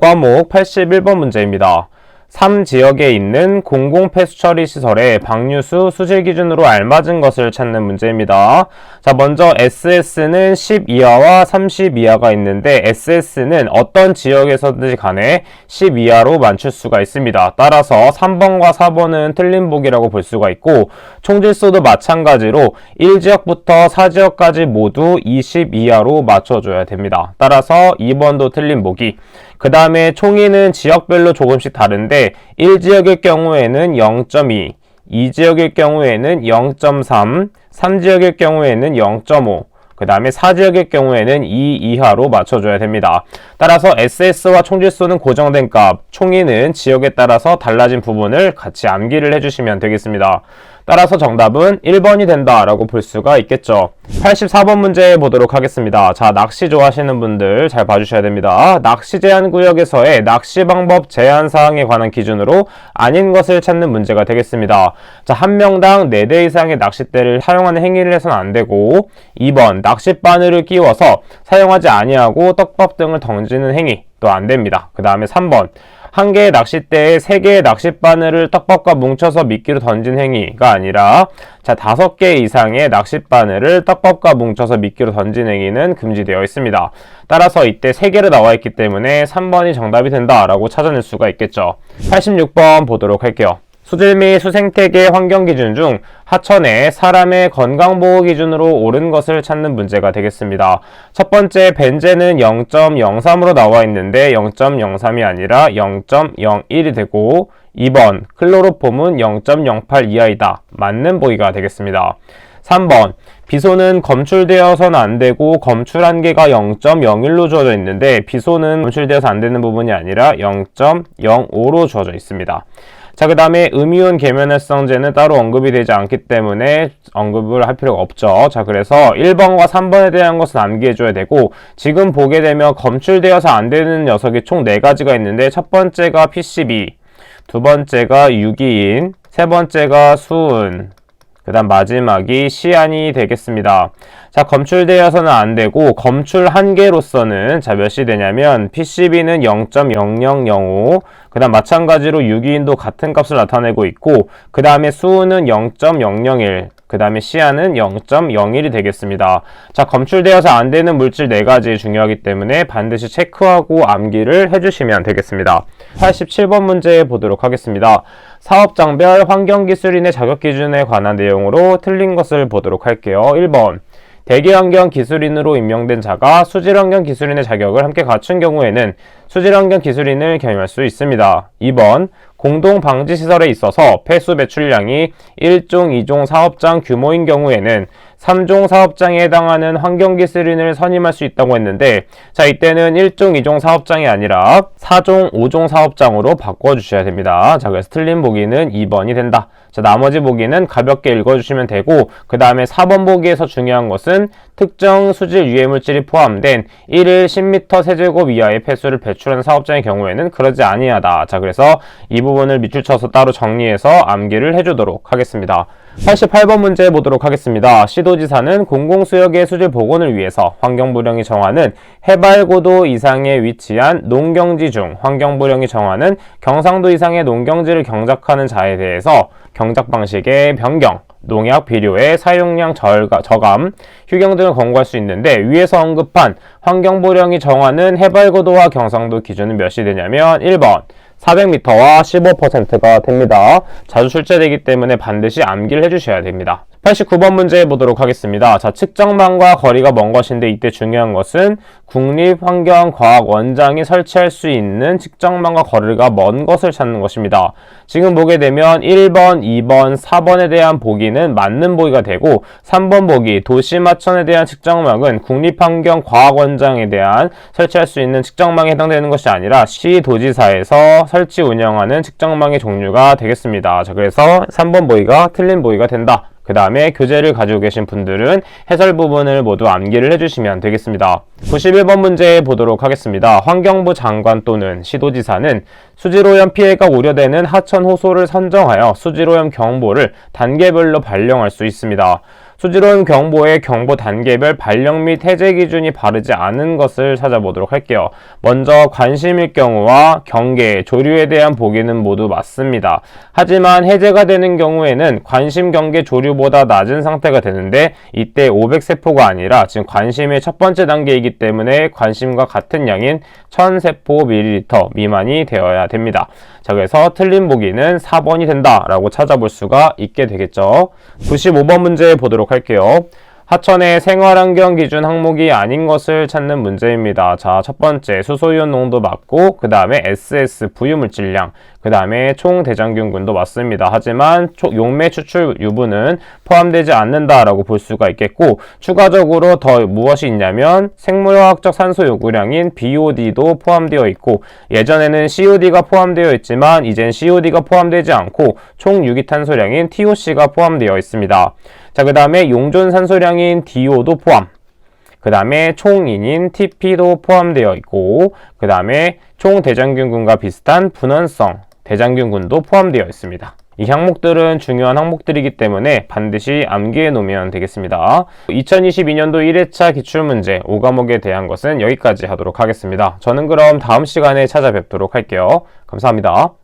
5과목 81번 문제입니다. 3지역에 있는 공공폐수처리 시설의 방류수 수질 기준으로 알맞은 것을 찾는 문제입니다. 자, 먼저 SS는 10 이하와 30 이하가 있는데 SS는 어떤 지역에서든지 간에 10 이하로 맞출 수가 있습니다. 따라서 3번과 4번은 틀린 보기라고 볼 수가 있고, 총질수도 마찬가지로 1지역부터 4지역까지 모두 20 이하로 맞춰줘야 됩니다. 따라서 2번도 틀린 보기. 그 다음에 총위는 지역별로 조금씩 다른데 1지역일 경우에는 0.2, 2지역일 경우에는 0.3, 3지역일 경우에는 0.5, 그 다음에 4지역일 경우에는 2 이하로 맞춰줘야 됩니다. 따라서 SS와 총질수는 고정된 값, 총위는 지역에 따라서 달라진 부분을 같이 암기를 해주시면 되겠습니다. 따라서 정답은 1번이 된다라고 볼 수가 있겠죠. 84번 문제 보도록 하겠습니다. 자, 낚시 좋아하시는 분들 잘 봐주셔야 됩니다. 낚시 제한 구역에서의 낚시 방법 제한 사항에 관한 기준으로 아닌 것을 찾는 문제가 되겠습니다. 자, 한 명당 4대 이상의 낚싯대를 사용하는 행위를 해서는 안 되고, 2번 낚싯바늘을 끼워서 사용하지 아니하고 떡밥 등을 던지는 행위 또 안 됩니다. 그 다음에 3번 한 개의 낚싯대에 3개의 낚싯바늘을 떡밥과 뭉쳐서 미끼로 던진 행위가 아니라, 자, 5개 이상의 낚싯바늘을 떡밥과 뭉쳐서 미끼로 던진 행위는 금지되어 있습니다. 따라서 이때 3개로 나와 있기 때문에 3번이 정답이 된다라고 찾아낼 수가 있겠죠. 86번 보도록 할게요. 수질 및 수생태계 환경 기준 중 하천의 사람의 건강보호 기준으로 옳은 것을 찾는 문제가 되겠습니다. 첫 번째, 벤젠은 0.03으로 나와 있는데 0.03이 아니라 0.01이 되고, 2번, 클로로폼은 0.08 이하이다. 맞는 보기가 되겠습니다. 3번, 비소는 검출되어서는 안 되고 검출 한계가 0.01로 주어져 있는데 비소는 검출되어서 안 되는 부분이 아니라 0.05로 주어져 있습니다. 자, 그 다음에 음이온 계면활성제는 따로 언급이 되지 않기 때문에 언급을 할 필요가 없죠. 자, 그래서 1번과 3번에 대한 것은 암기해줘야 되고, 지금 보게 되면 검출되어서 안 되는 녀석이 총 4가지가 있는데, 첫 번째가 PCB, 두 번째가 유기인, 세 번째가 수은, 그 다음 마지막이 시안이 되겠습니다. 자, 검출되어서는 안 되고 검출 한계로서는 자, 몇이 되냐면 PCB는 0.0005, 그 다음 마찬가지로 유기인도 같은 값을 나타내고 있고, 그 다음에 수은은 0.001, 그 다음에 시안은 0.01이 되겠습니다. 자, 검출되어서 안 되는 물질 4가지 중요하기 때문에 반드시 체크하고 암기를 해주시면 되겠습니다. 87번 문제 보도록 하겠습니다. 사업장별 환경기술인의 자격기준에 관한 내용으로 틀린 것을 보도록 할게요. 1번, 대기환경기술인으로 임명된 자가 수질환경기술인의 자격을 함께 갖춘 경우에는 수질환경기술인을 겸임할 수 있습니다. 2번, 공동방지시설에 있어서 폐수 배출량이 1종, 2종 사업장 규모인 경우에는 3종 사업장에 해당하는 환경기술인을 선임할 수 있다고 했는데, 자, 이때는 1종, 2종 사업장이 아니라 4종, 5종 사업장으로 바꿔주셔야 됩니다. 자, 그래서 틀린 보기는 2번이 된다. 자, 나머지 보기는 가볍게 읽어주시면 되고, 그 다음에 4번 보기에서 중요한 것은 특정 수질 유해물질이 포함된 1일 10m 세제곱 이하의 폐수를 배출하는 사업장의 경우에는 그러지 아니하다. 자, 그래서 이 부분을 밑줄 쳐서 따로 정리해서 암기를 해주도록 하겠습니다. 88번 문제 보도록 하겠습니다. 시도지사는 공공수역의 수질 복원을 위해서 환경부령이 정하는 해발고도 이상에 위치한 농경지 중 환경부령이 정하는 경상도 이상의 농경지를 경작하는 자에 대해서 경작 방식의 변경, 농약 비료의 사용량 저감, 휴경 등을 권고할 수 있는데, 위에서 언급한 환경부령이 정하는 해발고도와 경상도 기준은 몇이 되냐면 1번 400m와 15%가 됩니다. 자주 출제되기 때문에 반드시 암기를 해주셔야 됩니다. 89번 문제 보도록 하겠습니다. 자, 측정망과 거리가 먼 것인데 이때 중요한 것은 국립환경과학원장이 설치할 수 있는 측정망과 거리가 먼 것을 찾는 것입니다. 지금 보게 되면 1번, 2번, 4번에 대한 보기는 맞는 보기가 되고, 3번 보기 도시마천에 대한 측정망은 국립환경과학원장에 대한 설치할 수 있는 측정망에 해당되는 것이 아니라 시도지사에서 설치 운영하는 측정망의 종류가 되겠습니다. 자, 그래서 3번 보기가 틀린 보기가 된다. 그 다음에 교재를 가지고 계신 분들은 해설 부분을 모두 암기를 해주시면 되겠습니다. 91번 문제 보도록 하겠습니다. 환경부 장관 또는 시도지사는 수질오염 피해가 우려되는 하천 호소를 선정하여 수질오염 경보를 단계별로 발령할 수 있습니다. 수질오염 경보의 경보 단계별 발령 및 해제 기준이 바르지 않은 것을 찾아보도록 할게요. 먼저 관심일 경우와 경계, 조류에 대한 보기는 모두 맞습니다. 하지만 해제가 되는 경우에는 관심, 경계, 조류보다 낮은 상태가 되는데 이때 500세포가 아니라 지금 관심의 첫 번째 단계이기 때문에 관심과 같은 양인 1000세포 ml 미만이 되어야 됩니다. 자, 그래서 틀린 보기는 4번이 된다라고 찾아볼 수가 있게 되겠죠. 95번 문제 보도록 할게요. 하천의 생활환경 기준 항목이 아닌 것을 찾는 문제입니다. 자, 첫 번째 수소이온 농도 맞고 그 다음에 SS 부유물질량, 그 다음에 총 대장균군도 맞습니다. 하지만 용매 추출 유분은 포함되지 않는다라고 볼 수가 있겠고, 추가적으로 더 무엇이 있냐면 생물화학적 산소 요구량인 BOD도 포함되어 있고, 예전에는 COD가 포함되어 있지만 이젠 COD가 포함되지 않고 총 유기탄소량인 TOC가 포함되어 있습니다. 자, 그 다음에 용존 산소량인 DO도 포함, 그 다음에 총인인 TP도 포함되어 있고, 그 다음에 총 대장균군과 비슷한 분원성 대장균군도 포함되어 있습니다. 이 항목들은 중요한 항목들이기 때문에 반드시 암기해 놓으면 되겠습니다. 2022년도 1회차 기출문제 5과목에 대한 것은 여기까지 하도록 하겠습니다. 저는 그럼 다음 시간에 찾아뵙도록 할게요. 감사합니다.